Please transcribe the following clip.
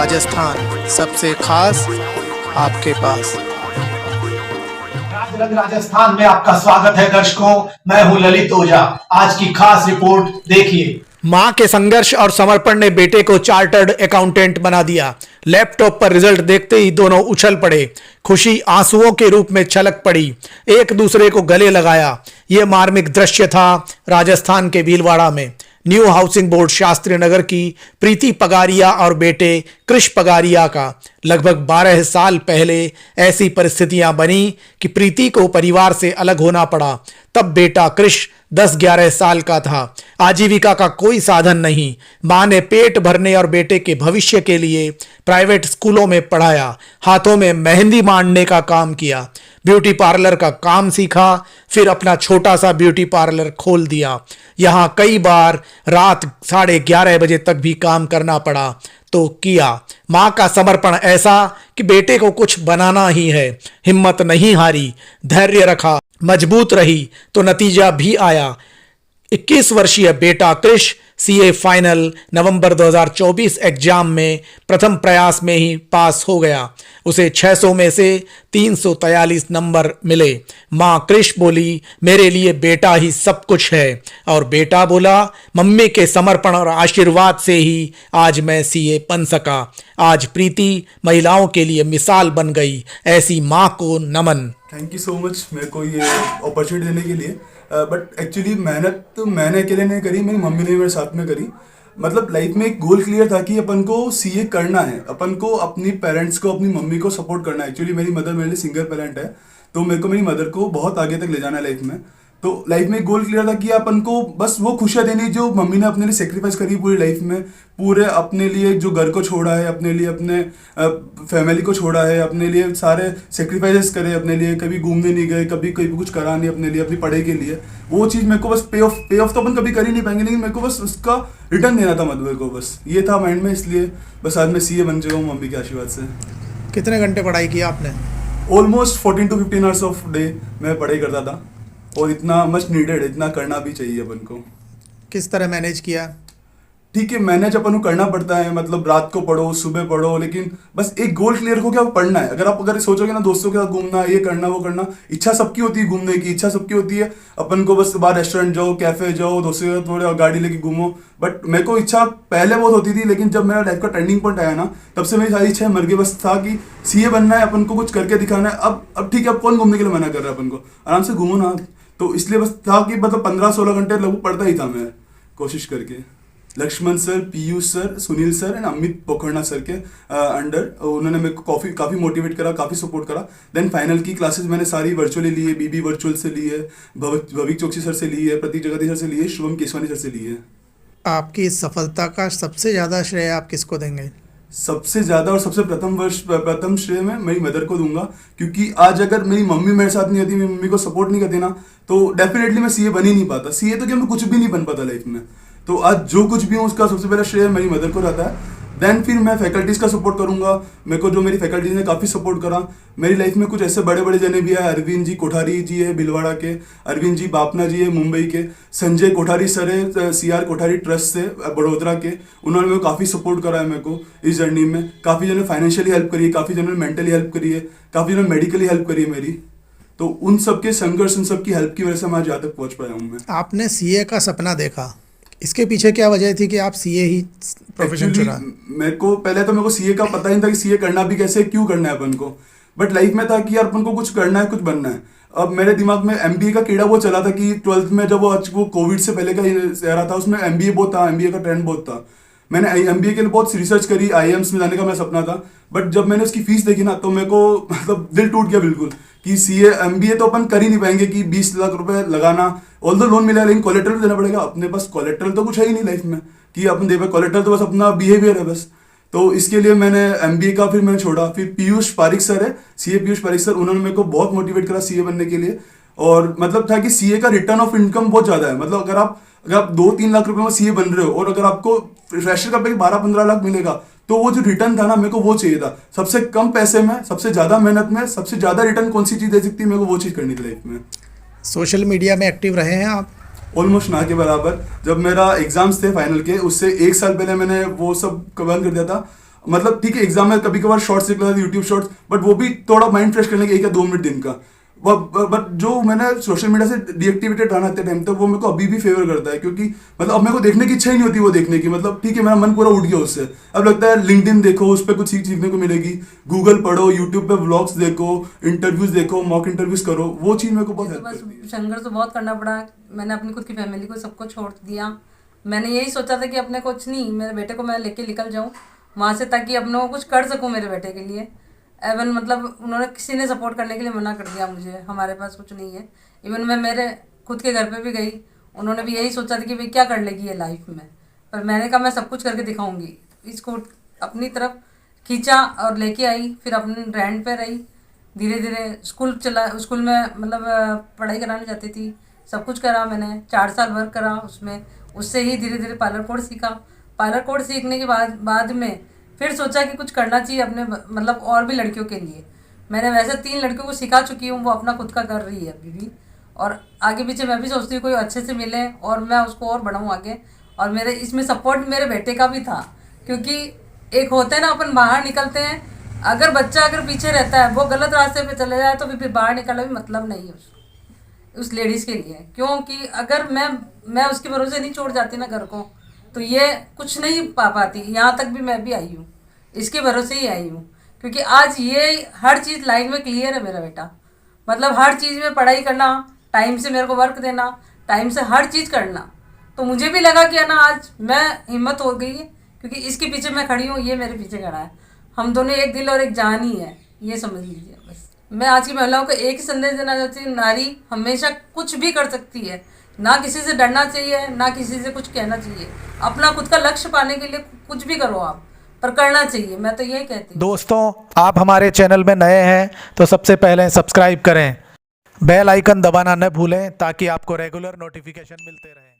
राजस्थान सबसे खास आपके पास। राजस्थान में आपका स्वागत है दर्शकों। मैं हूं ललित ओझा। आज की खास रिपोर्ट देखिए। मां के संघर्ष और समर्पण ने बेटे को चार्टर्ड अकाउंटेंट बना दिया। लैपटॉप पर रिजल्ट देखते ही दोनों उछल पड़े। खुशी आंसुओं के रूप में छलक पड़ी। एक दूसरे को गले लगाया। यह मार्मिक दृश्य था राजस्थान के भीलवाड़ा में। New housing board Shastri Nagar की प्रीति पगारिया और बेटे कृष पगारिया का लगभग 12 साल पहले ऐसी परिस्थितियां बनी कि प्रीति को परिवार से अलग होना पड़ा। तब बेटा कृष 10-11 साल का था। आजीविका का कोई साधन नहीं। मां ने पेट भरने और बेटे के भविष्य के लिए प्राइवेट स्कूलों में पढ़ाया। हाथों में मेहंदी मांडने का काम किया। ब्यूटी पार्लर का काम सीखा। फिर अपना छोटा सा ब्यूटी पार्लर खोल दिया। यहाँ कई बार रात 11:30 बजे तक भी काम करना पड़ा तो किया। मां का समर्पण ऐसा कि बेटे को कुछ बनाना ही है। हिम्मत नहीं हारी, धैर्य रखा, मजबूत रही तो नतीजा भी आया। 21 वर्षीय बेटा कृष सीए फाइनल नवंबर 2024 एग्जाम में प्रथम प्रयास में ही पास हो गया। उसे 600 में से 343 नंबर मिले। मां कृष बोली, मेरे लिए बेटा ही सब कुछ है। और बेटा बोला, मम्मी के समर्पण और आशीर्वाद से ही आज मैं सीए बन सका। आज प्रीति महिलाओं के लिए मिसाल बन गई। ऐसी मां को नमन। थैंक यू सो मच मेरे को ये अपॉर्चुनिटी देने के लिए। बट एक्चुअली मेहनत तो मैंने अकेले नहीं करी, मेरी मम्मी ने मेरे साथ में करी। मतलब लाइफ में एक गोल क्लियर था कि अपन को सीए करना है, अपन को अपनी पेरेंट्स को, अपनी मम्मी को सपोर्ट करना है। एक्चुअली मेरी मदर मेरे लिए सिंगल पेरेंट है, तो मेरे को मेरी मदर को बहुत आगे तक ले जाना है लाइफ में। तो लाइफ में एक गोल क्लियर था कि अपन को बस वो खुशियाँ देनी जो मम्मी ने अपने लिए सेक्रीफाइस करी पूरी लाइफ में। पूरे अपने लिए जो घर को छोड़ा है, अपने लिए अपने फैमिली को छोड़ा है, अपने लिए सारे सेक्रीफाइसेस करे, अपने लिए कभी घूमने नहीं गए, कभी कुछ करा नहीं अपने लिए, अपनी पढ़ाई के लिए। वो चीज़ मेरे को बस पे ऑफ तो अपन कभी कर ही नहीं पाएंगे, लेकिन मेरे को बस उसका रिटर्न देना था मदर को। बस ये था माइंड में, इसलिए बस आज मैं सीए बन चुका हूँ मम्मी के आशीर्वाद से। कितने घंटे पढ़ाई की आपने? Almost 14 to 15 hours of day मैं पढ़ाई करता था, और इतना मच नीडेड, इतना करना भी चाहिए अपन को। किस तरह मैनेज किया? ठीक है, मैनेज अपन को करना पड़ता है। मतलब रात को पढ़ो, सुबह पढ़ो, लेकिन बस एक गोल क्लियर हो कि आप पढ़ना है। अगर सोचोगे ना दोस्तों के साथ घूमना, ये करना वो करना, इच्छा सबकी होती है घूमने की, इच्छा सबकी होती है अपन को बस बाहर रेस्टोरेंट जाओ, कैफे जाओ, दोस्तों के साथ थोड़े गाड़ी लेके घूमो। बट मेरे को इच्छा पहले बहुत होती थी, लेकिन जब मेरा लाइफ का टर्निंग पॉइंट आया ना, तब से मेरी सारी इच्छाएं मर गई। बस था कि सीए बनना है, अपन को कुछ करके दिखाना है। अब ठीक है, अब कौन घूमने के लिए मना कर रहा है अपन को, आराम से घूमो ना। तो इसलिए बस था कि मतलब 15-16 घंटे लगभग पढ़ता ही था मैं, कोशिश करके। Laxman sir, Piyush sir, Sunil sir and Amit Pokharna sir के अंडर उन्होंने मेरे को काफ़ी मोटिवेट करा, काफ़ी सपोर्ट करा। देन फाइनल की क्लासेस मैंने सारी वर्चुअली ली है। बीबी वर्चुअल से ली है, भविक चौकसी सर से ली है, प्रतीक जगती सर से ली है, शुभम केसवानी सर से ली है। आपकी इस सफलता का सबसे ज़्यादा श्रेय आप किसको देंगे? सबसे ज़्यादा और सबसे प्रथम श्रेय मैं मेरी मदर को दूंगा, क्योंकि आज अगर मेरी मम्मी मेरे साथ नहीं होती, मेरी मम्मी को सपोर्ट नहीं करती ना, तो डेफिनेटली मैं सीए बन ही नहीं पाता। सीए तो क्या, मैं कुछ भी नहीं बन पाता लाइफ में। तो आज जो कुछ भी हूँ उसका सबसे पहला श्रेय मेरी मदर को रहता है। देन फिर मैं फैकल्टीज़ का सपोर्ट करूंगा। मेरे को जो मेरी फैकल्टीज ने काफ़ी सपोर्ट करा। मेरी लाइफ में कुछ ऐसे बड़े बड़े जने भी है। अरविंद जी कोठारी जी है भिलवाड़ा के, अरविंद जी बापना जी है मुंबई के, संजय कोठारी सर है सीआर कोठारी ट्रस्ट से बड़ोदरा के। उन्होंने मेरे को काफ़ी सपोर्ट करा है मेरे को इस जर्नी में। काफ़ी जने फाइनेंशियली हेल्प करी है, काफ़ी जने मेंटली हेल्प करी है, काफ़ी जने मेडिकली हेल्प करी है मेरी। तो उन सबके संघर्ष, उन सबकी हेल्प की वजह से मैं आज यहाँ तक पहुँच पाया हूँ मैं। आपने सीए का सपना देखा, इसके पीछे क्या वजह थी कि आप सीए ही प्रोफेशन चुना? मेरे को सीए का पता ही नहीं था कि सीए करना भी कैसे, क्यों करना है अपन को। बट लाइफ में था कि यार अपन को कुछ करना है, कुछ बनना है। अब मेरे दिमाग में एमबीए का कीड़ा वो चला था कि 12th में जब वो कोविड से पहले का ही रहा था, उसमें एमबीए बहुत था, एमबीए का ट्रेंड बहुत था। मैंने एमबीए के लिए बहुत रिसर्च करी, आईआईएम्स में जाने का मेरा सपना था। बट जब मैंने उसकी फीस देखी ना, तो मेरे को मतलब दिल टूट गया बिल्कुल कि सीए एमबीए तो अपन कर ही नहीं पाएंगे कि 20 लाख रुपए लगाना। ऑल्दो लोन मिला, लेकिन कोलेट्रल देना पड़ेगा। अपने पास कोलेट्रल तो कुछ है ही नहीं लाइफ में कि अपन दे पाए। कोलेट्रल तो बस अपना बिहेवियर है बस। तो इसके लिए मैंने एमबीए का फिर मैंने छोड़ा। फिर पीयूष पारिक सर है, सीए पीयूष पारिक सर, उन्होंने मेरे को बहुत मोटिवेट करा सीए बनने के लिए। और मतलब था कि सीए का रिटर्न ऑफ इनकम बहुत ज़्यादा है। मतलब अगर आप 2-3 लाख रुपए में सीए बन रहे हो, और अगर आपको फ्रेशर का पे 12-15 लाख मिलेगा, तो वो जो रिटर्न था ना, मेरे को वो चाहिए था। सबसे कम पैसे में, सबसे ज़्यादा मेहनत में, सबसे ज़्यादा रिटर्न कौन सी चीज़ दे सकती है, मेरे को वो चीज़ करनी थी लाइफ में। सोशल मीडिया में एक्टिव रहे हैं आप? ऑलमोस्ट ना के बराबर। जब मेरा एग्जाम्स थे फाइनल के, उससे 1 साल पहले मैंने वो सब बंद कर दिया था। मतलब ठीक है एग्जाम में कभी कभार शॉर्ट्स देख लेता था यूट्यूब शॉर्ट्स, बट वो भी थोड़ा माइंड फ्रेश करने के 1 या 2 मिनट दिन का। बट जो मैंने सोशल मीडिया से डीएक्टिवेटेड रहना इतने टाइम तक वो मेरे को अभी भी फेवर करता है, क्योंकि मतलब अब मेरे को देखने की इच्छा ही नहीं होती वो देखने की। मतलब ठीक है मेरा मन पूरा उठ गया उससे, अब लगता है लिंक्डइन देखो, उस पर कुछ सीखने को मिलेगी, गूगल पढ़ो, यूट्यूब पे व्लॉग्स देखो, इंटरव्यूज देखो, मॉक इंटरव्यूज करो, वो चीज़ मेरे को बहुत तो हेल्प बस करती है। संघर्ष तो बहुत करना पड़ा। मैंने अपनी खुद की फैमिली को सबको छोड़ दिया। मैंने यही सोचा था कि अपने कुछ नहीं, मेरे बेटे को मैं लेके निकल जाऊँ वहाँ से, ताकि अपने को कुछ कर सकूँ मेरे बेटे के लिए। एवन मतलब उन्होंने किसी ने सपोर्ट करने के लिए मना कर दिया मुझे, हमारे पास कुछ नहीं है। इवन मैं मेरे खुद के घर पे भी गई, उन्होंने भी यही सोचा था कि भाई क्या कर लेगी ये लाइफ में, पर मैंने कहा मैं सब कुछ करके दिखाऊंगी। इसको अपनी तरफ खींचा और लेके आई, फिर अपने रेंट पे रही। धीरे धीरे स्कूल में मतलब पढ़ाई कराने जाती थी, सब कुछ करा मैंने, 4 साल वर्क करा उसमें। उससे ही धीरे धीरे पार्लर कोर्स सीखा। पार्लर कोर्स सीखने के बाद में फिर सोचा कि कुछ करना चाहिए अपने मतलब और भी लड़कियों के लिए। मैंने वैसे 3 लड़कियों को सिखा चुकी हूँ, वो अपना खुद का कर रही है अभी भी, और आगे पीछे मैं भी सोचती हूँ कोई अच्छे से मिले और मैं उसको और बढ़ाऊँ आगे। और मेरे इसमें सपोर्ट मेरे बेटे का भी था, क्योंकि एक होता है ना अपन बाहर निकलते हैं, अगर बच्चा अगर पीछे रहता है वो गलत रास्ते पे चले जाए तो फिर बाहर निकलना भी मतलब नहीं है उस लेडीज़ के लिए। क्योंकि अगर मैं उसके भरोसे नहीं छोड़ जाती ना घर को, तो ये कुछ नहीं पा पाती। यहाँ तक भी मैं भी आई हूँ, इसके भरोसे ही आई हूँ, क्योंकि आज ये हर चीज़ लाइन में क्लियर है मेरा बेटा। मतलब हर चीज़ में पढ़ाई करना, टाइम से मेरे को वर्क देना, टाइम से हर चीज़ करना। तो मुझे भी लगा कि है ना आज मैं हिम्मत हो गई है, क्योंकि इसके पीछे मैं खड़ी हूँ, ये मेरे पीछे खड़ा है। हम दोनों एक दिल और एक जान ही है, ये समझ लीजिए बस। मैं आज की महिलाओं को एक ही संदेश देना चाहती हूँ, नारी हमेशा कुछ भी कर सकती है, ना किसी से डरना चाहिए, ना किसी से कुछ कहना चाहिए। अपना खुद का लक्ष्य पाने के लिए कुछ भी करो आप, पर करना चाहिए, मैं तो यही कहती हूँ। दोस्तों, आप हमारे चैनल में नए हैं तो सबसे पहले सब्सक्राइब करें, बेल आइकन दबाना न भूलें ताकि आपको रेगुलर नोटिफिकेशन मिलते रहें।